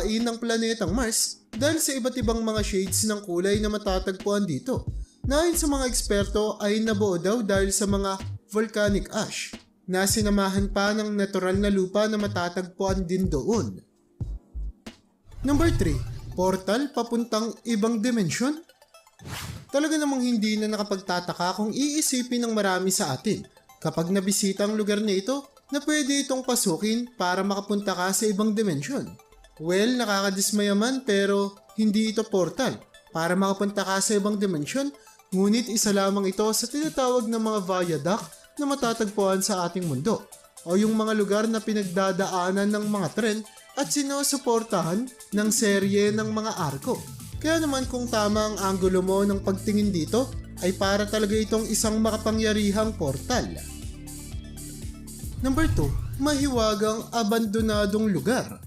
lupain ng planetang Mars dahil sa iba't ibang mga shades ng kulay na matatagpuan dito. Na ayon sa mga eksperto ay nabuo daw dahil sa mga volcanic ash na sinamahan pa ng natural na lupa na matatagpuan din doon. Number 3. Portal papuntang ibang dimensyon? Talaga namang hindi na nakapagtataka kung iisipin ng marami sa atin kapag nabisita ang lugar na ito na pwede itong pasukin para makapunta ka sa ibang dimensyon. Well, nakakadismaya man pero hindi ito portal para makapunta ka sa ibang dimensyon, ngunit isa lamang ito sa tinatawag na mga viaduct na matatagpuan sa ating mundo o yung mga lugar na pinagdadaanan ng mga tren at sinusuportahan ng serye ng mga arko. Kaya naman kung tama ang anggulo mo ng pagtingin dito, ay para talaga itong isang makapangyarihang portal. Number 2. Mahiwagang abandonadong lugar.